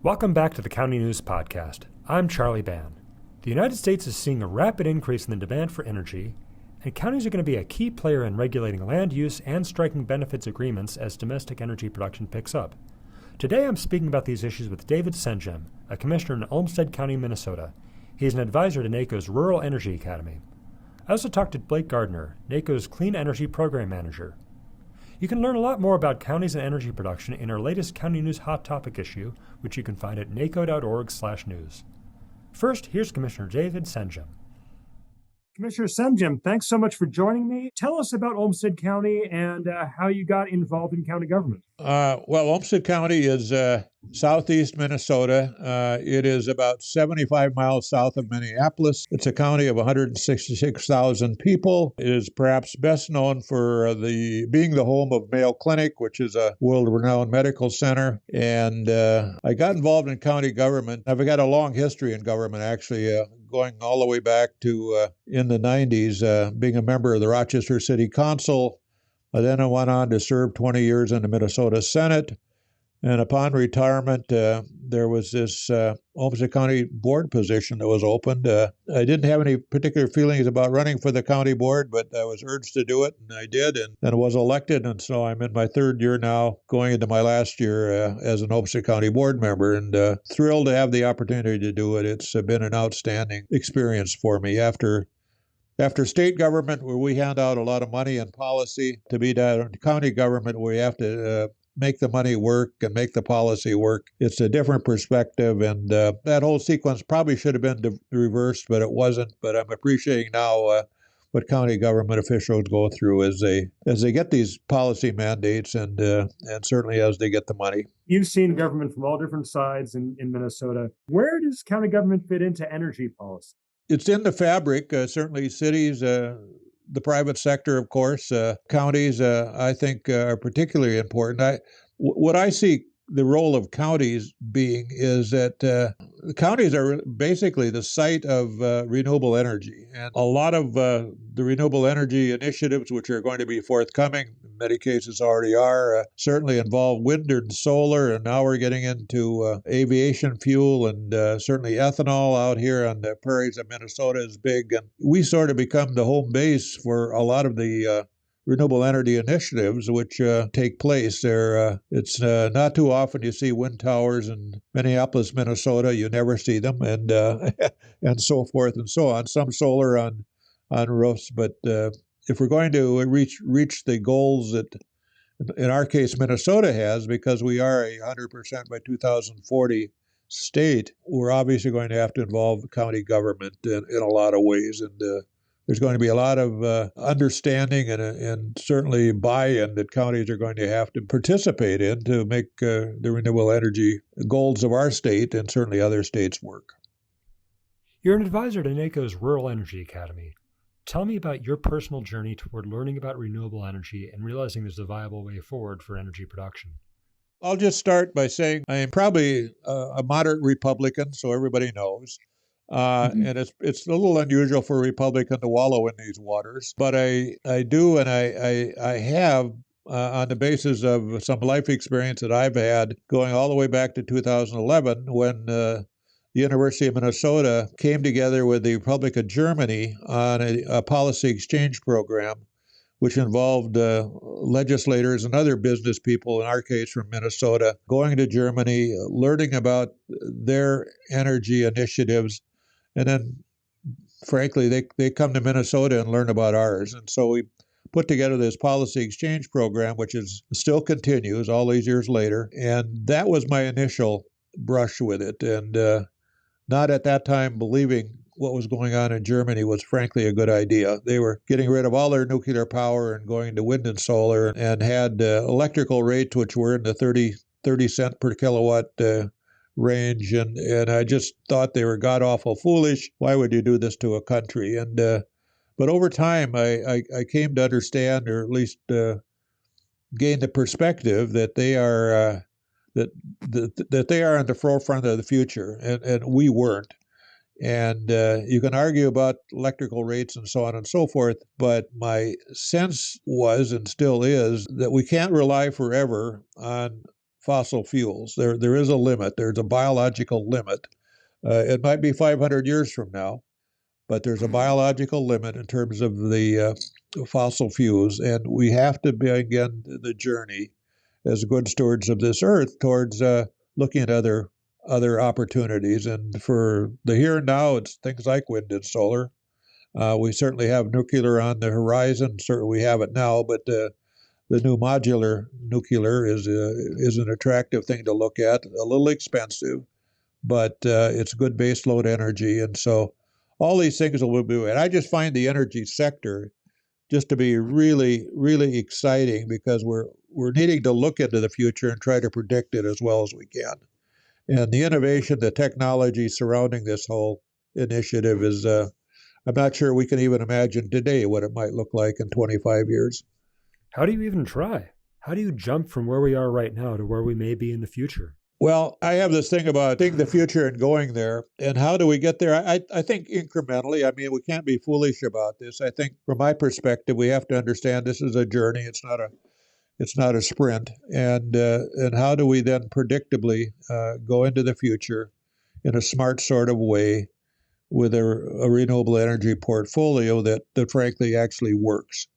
Welcome back to the County News Podcast. I'm Charlie Bann. The United States is seeing a rapid increase in the demand for energy, and counties are going to be a key player in regulating land use and striking benefits agreements as domestic energy production picks up. Today I'm speaking about these issues with David Senjem, a commissioner in Olmsted County, Minnesota. He's an advisor to NACo's Rural Energy Academy. I also talked to Blake Gardiner, NACo's Clean Energy Program Manager. You can learn a lot more about counties and energy production in our latest County News Hot Topic issue, which you can find at naco.org/news. First, here's Commissioner David Senjem. Commissioner Senjem, thanks so much for joining me. Tell us about Olmsted County and how you got involved in county government. Olmsted County is southeast Minnesota. It is about 75 miles south of Minneapolis. It's a county of 166,000 people. It is perhaps best known for being the home of Mayo Clinic, which is a world-renowned medical center. And I got involved in county government. I've got a long history in government, actually, going all the way back to in the 90s, being a member of the Rochester City Council. Then I went on to serve 20 years in the Minnesota Senate. And upon retirement, there was this Olmsted County board position that was opened. I didn't have any particular feelings about running for the county board, but I was urged to do it, and I did, and was elected. And so I'm in my third year now, going into my last year as an Olmsted County board member, and thrilled to have the opportunity to do it. It's been an outstanding experience for me. After state government, where we hand out a lot of money and policy, to be down county government, where you have to make the money work and make the policy work. It's a different perspective, and that whole sequence probably should have been reversed, but it wasn't. But I'm appreciating now what county government officials go through as they get these policy mandates, and certainly as they get the money. You've seen government from all different sides in Minnesota. Where does county government fit into energy policy? It's in the fabric, certainly cities, the private sector, of course. Counties, I think, are particularly important. What I see the role of counties being is that counties are basically the site of renewable energy. And a lot of the renewable energy initiatives, which are going to be forthcoming, in many cases already are, certainly involve wind and solar. And now we're getting into aviation fuel, and certainly ethanol out here on the prairies of Minnesota is big. And we sort of become the home base for a lot of the renewable energy initiatives which take place there. It's not too often you see wind towers in Minneapolis, Minnesota. You never see them, and and so forth and so on. Some solar on roofs, but if we're going to reach the goals that, in our case, Minnesota has, because we are 100% by 2040 state, we're obviously going to have to involve county government in a lot of ways, and there's going to be a lot of understanding and certainly buy-in that counties are going to have to participate in to make the renewable energy goals of our state and certainly other states work. You're an advisor to NACo's Rural Energy Academy. Tell me about your personal journey toward learning about renewable energy and realizing there's a viable way forward for energy production. I'll just start by saying I am probably a moderate Republican, so everybody knows. And it's a little unusual for a Republican to wallow in these waters, but I do, and I have, on the basis of some life experience that I've had, going all the way back to 2011, when the University of Minnesota came together with the Republic of Germany on a policy exchange program, which involved legislators and other business people, in our case from Minnesota, going to Germany, learning about their energy initiatives. And then, frankly, they come to Minnesota and learn about ours. And so we put together this policy exchange program, which still continues all these years later. And that was my initial brush with it. And not at that time believing what was going on in Germany was, frankly, a good idea. They were getting rid of all their nuclear power and going to wind and solar, and had electrical rates which were in the 30 cent per kilowatt range, and I just thought they were god-awful foolish. Why would you do this to a country? And but over time, I came to understand, or at least gain the perspective that they are that they are on the forefront of the future, and we weren't. And you can argue about electrical rates and so on and so forth, but my sense was, and still is, that we can't rely forever on fossil fuels. There is a limit. There's a biological limit. It might be 500 years from now, but there's a biological limit in terms of the fossil fuels, and we have to begin the journey as good stewards of this earth towards looking at other opportunities. And for the here and now, it's things like wind and solar. We certainly have nuclear on the horizon. Certainly we have it now, but the new modular nuclear is an attractive thing to look at. A little expensive, but it's good baseload energy. And so all these things will be. And I just find the energy sector just to be really, really exciting because we're needing to look into the future and try to predict it as well as we can. And the innovation, the technology surrounding this whole initiative is, I'm not sure we can even imagine today what it might look like in 25 years. How do you even try? How do you jump from where we are right now to where we may be in the future? Well, I have this thing about thinking the future and going there. And how do we get there? I think incrementally. I mean, we can't be foolish about this. I think from my perspective, we have to understand this is a journey. It's not a sprint. And how do we then predictably go into the future in a smart sort of way with a renewable energy portfolio that frankly actually works?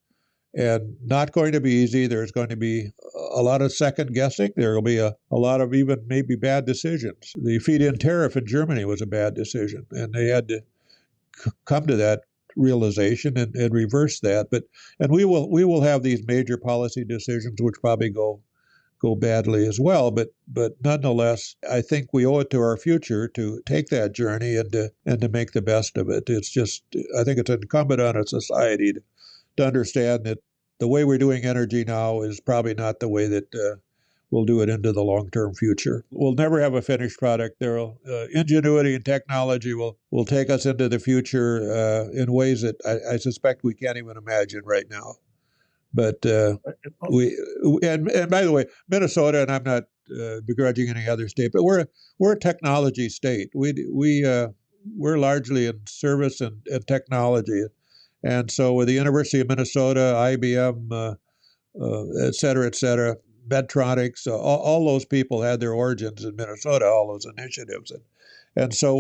And not going to be easy. There's going to be a lot of second guessing. There will be a lot of even maybe bad decisions. The feed-in tariff in Germany was a bad decision, and they had to come to that realization and reverse that. And we will have these major policy decisions which probably go badly as well. But nonetheless, I think we owe it to our future to take that journey and to make the best of it. It's just, I think it's incumbent on a society to understand that the way we're doing energy now is probably not the way that we'll do it into the long-term future. We'll never have a finished product. Ingenuity and technology will take us into the future in ways that I suspect we can't even imagine right now. But and by the way, Minnesota, and I'm not begrudging any other state, but we're a technology state. We're largely in service and technology. And so with the University of Minnesota, IBM, et cetera, Medtronics, all those people had their origins in Minnesota, all those initiatives. And so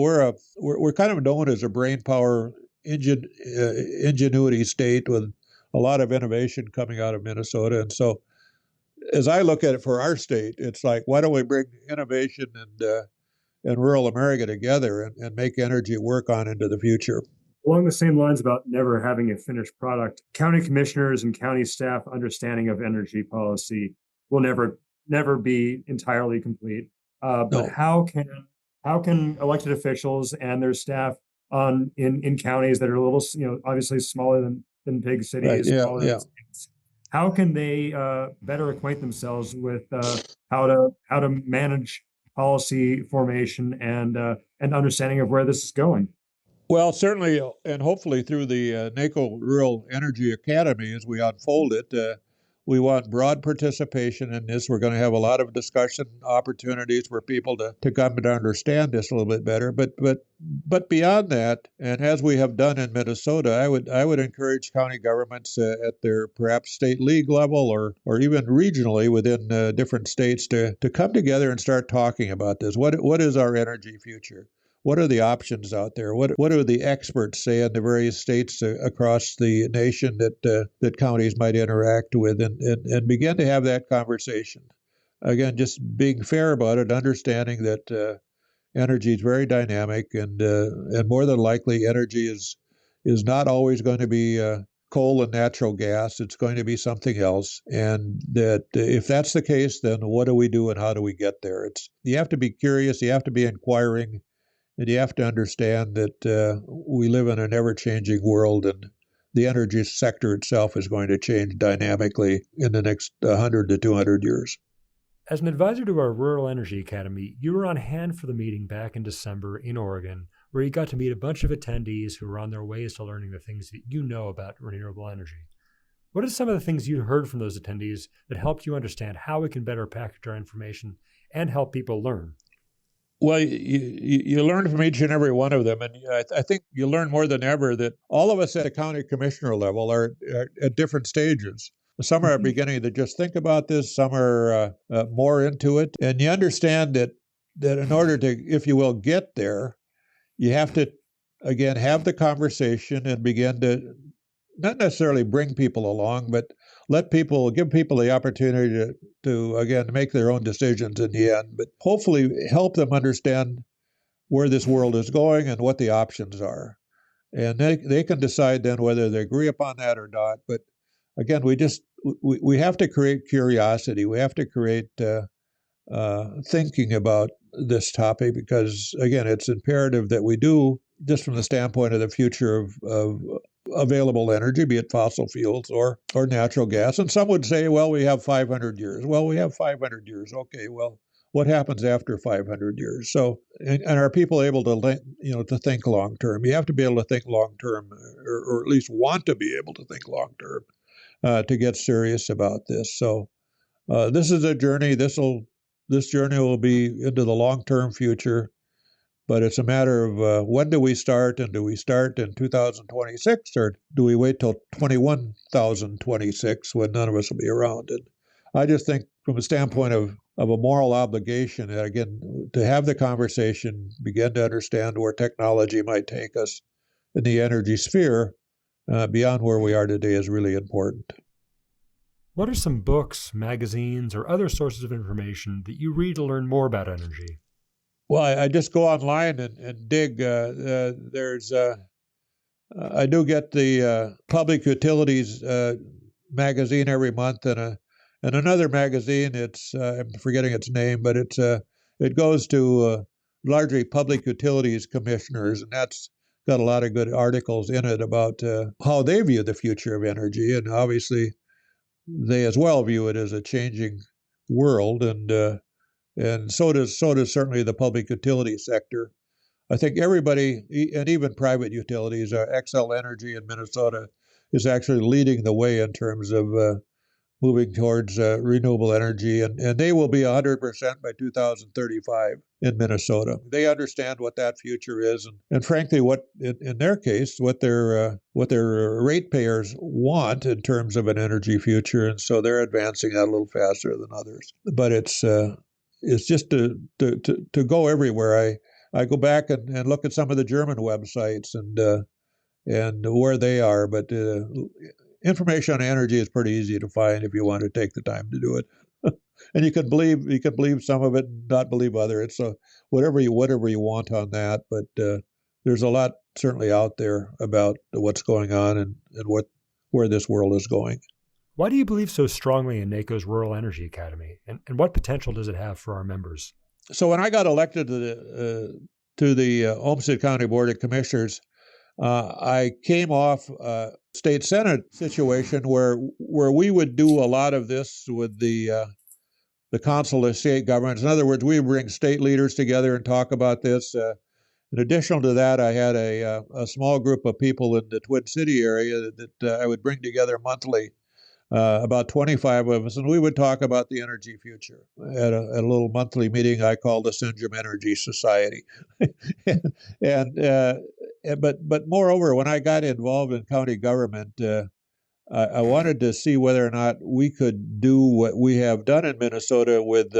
we're kind of known as a brain power ingenuity state with a lot of innovation coming out of Minnesota. And so as I look at it for our state, it's like, why don't we bring innovation and rural America together and make energy work on into the future? Along the same lines about never having a finished product, county commissioners and county staff understanding of energy policy will never be entirely complete. But No. how can elected officials and their staff in counties that are a little, obviously smaller than big cities, Right. smaller than states, how can they better acquaint themselves with how to manage policy formation and understanding of where this is going? Well, certainly, and hopefully through the NACo Rural Energy Academy, as we unfold it, we want broad participation in this. We're going to have a lot of discussion opportunities for people to come to understand this a little bit better. But beyond that, and as we have done in Minnesota, I would encourage county governments at their perhaps state league level or even regionally within different states to come together and start talking about this. What is our energy future? What are the options out there? What do the experts say in the various states across the nation that counties might interact with and begin to have that conversation? Again, just being fair about it, understanding that energy is very dynamic and more than likely energy is not always going to be coal and natural gas. It's going to be something else. And that if that's the case, then what do we do and how do we get there? You have to be curious. You have to be inquiring. And you have to understand that we live in an ever-changing world, and the energy sector itself is going to change dynamically in the next 100 to 200 years. As an advisor to our Rural Energy Academy, you were on hand for the meeting back in December in Oregon, where you got to meet a bunch of attendees who were on their ways to learning the things that you know about renewable energy. What are some of the things you heard from those attendees that helped you understand how we can better package our information and help people learn? Well, you learn from each and every one of them, and I think you learn more than ever that all of us at a county commissioner level are at different stages. Some are beginning to just think about this. Some are more into it. And you understand that in order to, if you will, get there, you have to, again, have the conversation and begin to not necessarily bring people along, but give people the opportunity to again, make their own decisions in the end, but hopefully help them understand where this world is going and what the options are. And they can decide then whether they agree upon that or not. But again, we have to create curiosity. We have to create thinking about this topic because, again, it's imperative that we do, just from the standpoint of the future of available energy, be it fossil fuels or natural gas. And some would say, well, we have 500 years. Well, we have 500 years. Okay, well, what happens after 500 years? So, and are people able to think long term? You have to be able to think long term, or at least want to be able to think long term to get serious about this. So, this is a journey. This journey will be into the long term future, but it's a matter of when do we start, and do we start in 2026, or do we wait till 21,026 when none of us will be around? And I just think, from a standpoint of a moral obligation, again, to have the conversation, begin to understand where technology might take us in the energy sphere beyond where we are today is really important. What are some books, magazines, or other sources of information that you read to learn more about energy? Well, I just go online and dig. I do get the Public Utilities magazine every month, and another magazine. I'm forgetting its name, but it goes to largely public utilities commissioners, and that's got a lot of good articles in it about how they view the future of energy, and obviously they as well view it as a changing world, and so does certainly the public utility sector. I think everybody, and even private utilities, Xcel Energy in Minnesota is actually leading the way in terms of moving towards renewable energy, and they will be 100% by 2035 in Minnesota. They understand what that future is, and frankly, what in their case, what their ratepayers want in terms of an energy future, and so they're advancing that a little faster than others. But it's just to go everywhere. I go back and look at some of the German websites and where they are, but information on energy is pretty easy to find if you want to take the time to do it. And you can believe some of it and not believe other. It's whatever you want on that. But there's a lot certainly out there about what's going on and where this world is going. Why do you believe so strongly in NACo's Rural Energy Academy, and what potential does it have for our members? So when I got elected to the Olmsted County Board of Commissioners, I came off a state senate situation where we would do a lot of this with the Council of State Governments. In other words, we bring state leaders together and talk about this. In addition to that, I had a small group of people in the Twin City area that I would bring together monthly, about 25 of us, and we would talk about the energy future at a little monthly meeting I called the Senjem Energy Society. But moreover, when I got involved in county government, I wanted to see whether or not we could do what we have done in Minnesota with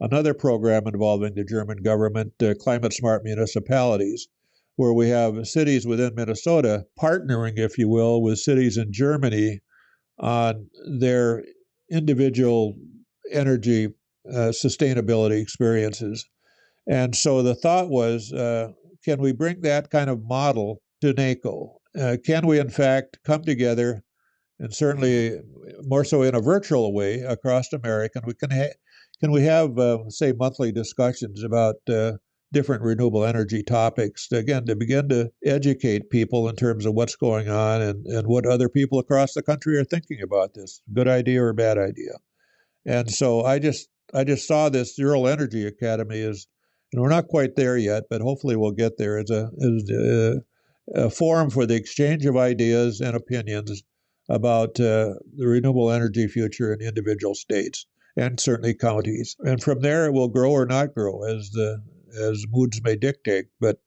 another program involving the German government, Climate Smart Municipalities, where we have cities within Minnesota partnering, if you will, with cities in Germany on their individual energy sustainability experiences. And so the thought was, can we bring that kind of model to NACo? Can we, in fact, come together, and certainly more so in a virtual way across America? Can we have, say, monthly discussions about different renewable energy topics, to begin to educate people in terms of what's going on and what other people across the country are thinking about this, good idea or bad idea. And so I just saw this Rural Energy Academy as, and we're not quite there yet, but hopefully we'll get there, as a forum for the exchange of ideas and opinions about the renewable energy future in individual states and certainly counties. And from there, it will grow or not grow as moods may dictate. But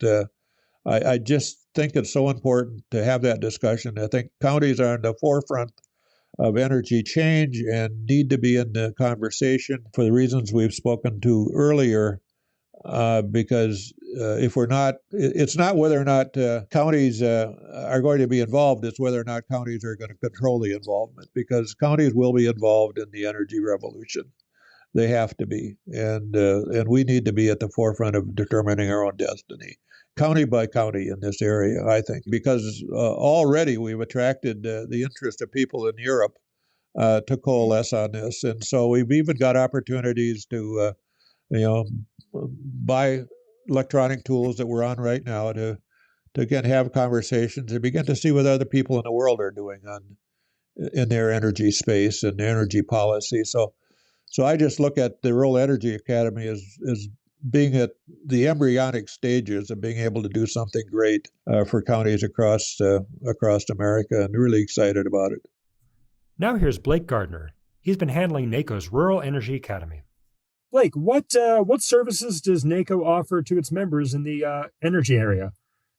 I just think it's so important to have that discussion. I think counties are in the forefront of energy change and need to be in the conversation for the reasons we've spoken to earlier. Because if we're not, it's not whether or not counties are going to be involved, it's whether or not counties are going to control the involvement, because counties will be involved in the energy revolution. They have to be, and we need to be at the forefront of determining our own destiny, county by county in this area, I think, because already we've attracted the interest of people in Europe to coalesce on this, and so we've even got opportunities to buy electronic tools that we're on right now to again have conversations and begin to see what other people in the world are doing in their energy space and energy policy. So I just look at the Rural Energy Academy as being at the embryonic stages of being able to do something great for counties across America, and really excited about it. Now here's Blake Gardiner. He's been handling NACo's Rural Energy Academy. Blake, what services does NACo offer to its members in the energy area?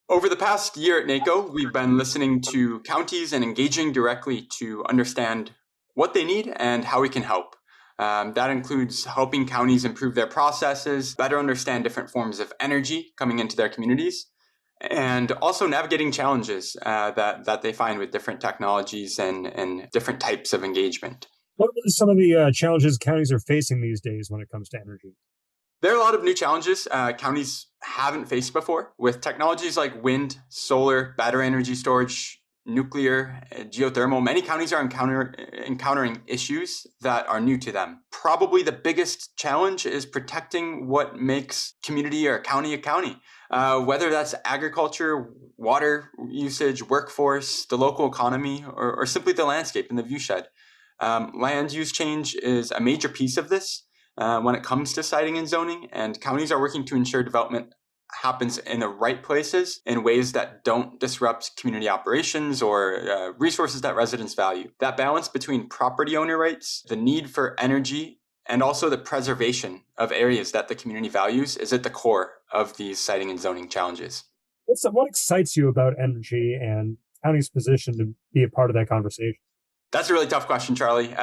Over the past year at NACo, we've been listening to counties and engaging directly to understand what they need and how we can help. That includes helping counties improve their processes, better understand different forms of energy coming into their communities, and also navigating challenges that they find with different technologies and different types of engagement. What are some of the challenges counties are facing these days when it comes to energy? There are a lot of new challenges counties haven't faced before with technologies like wind, solar, battery energy storage, nuclear, geothermal. Many counties are encountering issues that are new to them. Probably the biggest challenge is protecting what makes community or a county, whether that's agriculture, water usage, workforce, the local economy, or simply the landscape and the viewshed. Land use change is a major piece of this when it comes to siting and zoning, and counties are working to ensure development happens in the right places in ways that don't disrupt community operations or resources that residents value. That balance between property owner rights, the need for energy, and also the preservation of areas that the community values is at the core of these siting and zoning challenges. What excites you about energy and county's position to be a part of that conversation? That's a really tough question, Charlie.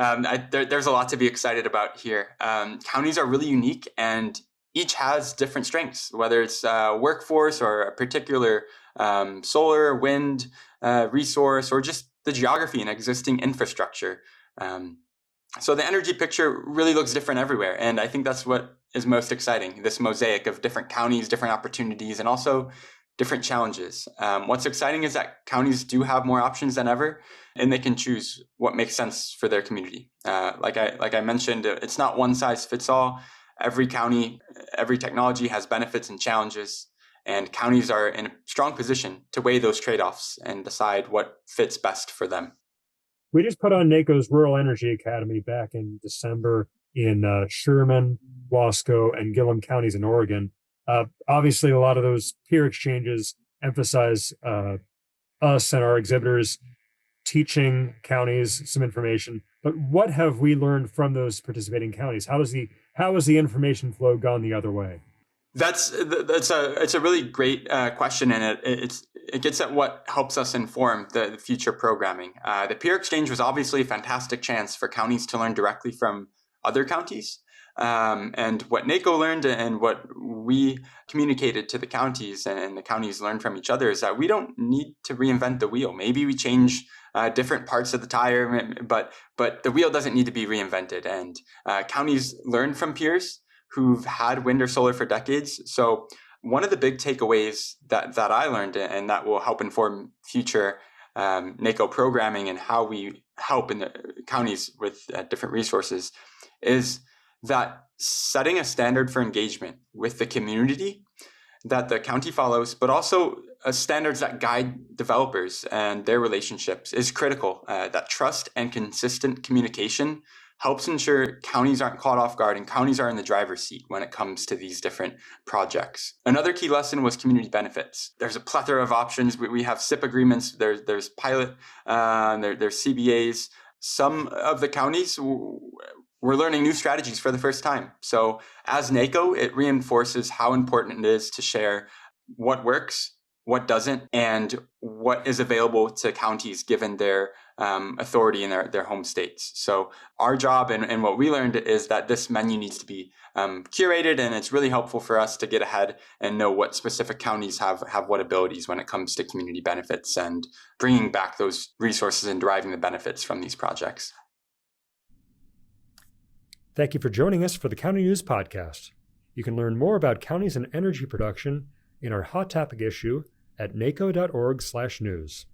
There's a lot to be excited about here. Counties are really unique and each has different strengths, whether it's workforce or a particular solar, wind resource, or just the geography and existing infrastructure. So the energy picture really looks different everywhere. And I think that's what is most exciting, this mosaic of different counties, different opportunities, and also different challenges. What's exciting is that counties do have more options than ever, and they can choose what makes sense for their community. Like I mentioned, it's not one size fits all. Every county, every technology has benefits and challenges, and counties are in a strong position to weigh those trade-offs and decide what fits best for them. We just put on NACo's Rural Energy Academy back in December in Sherman, Wasco, and Gillum counties in Oregon. Obviously, a lot of those peer exchanges emphasize us and our exhibitors teaching counties some information. But what have we learned from those participating counties? How has the information flow gone the other way? It's a really great question, and it gets at what helps us inform the future programming. The peer exchange was obviously a fantastic chance for counties to learn directly from other counties. And what NACo learned and what we communicated to the counties and the counties learned from each other is that we don't need to reinvent the wheel. Maybe we change different parts of the tire, but the wheel doesn't need to be reinvented. And counties learn from peers who've had wind or solar for decades. So one of the big takeaways that I learned, and that will help inform future NACo programming and how we help in the counties with different resources, is that setting a standard for engagement with the community that the county follows, but also standards that guide developers and their relationships is critical. That trust and consistent communication helps ensure counties aren't caught off guard and counties are in the driver's seat when it comes to these different projects. Another key lesson was community benefits. There's a plethora of options. We have SIP agreements, there's pilot, there's CBAs. Some of the counties we're learning new strategies for the first time. So as NACo, it reinforces how important it is to share what works, what doesn't, and what is available to counties given their authority in their home states. So our job and what we learned is that this menu needs to be curated, and it's really helpful for us to get ahead and know what specific counties have what abilities when it comes to community benefits and bringing back those resources and deriving the benefits from these projects. Thank you for joining us for the County News Podcast. You can learn more about counties and energy production in our Hot Topic issue at naco.org/news.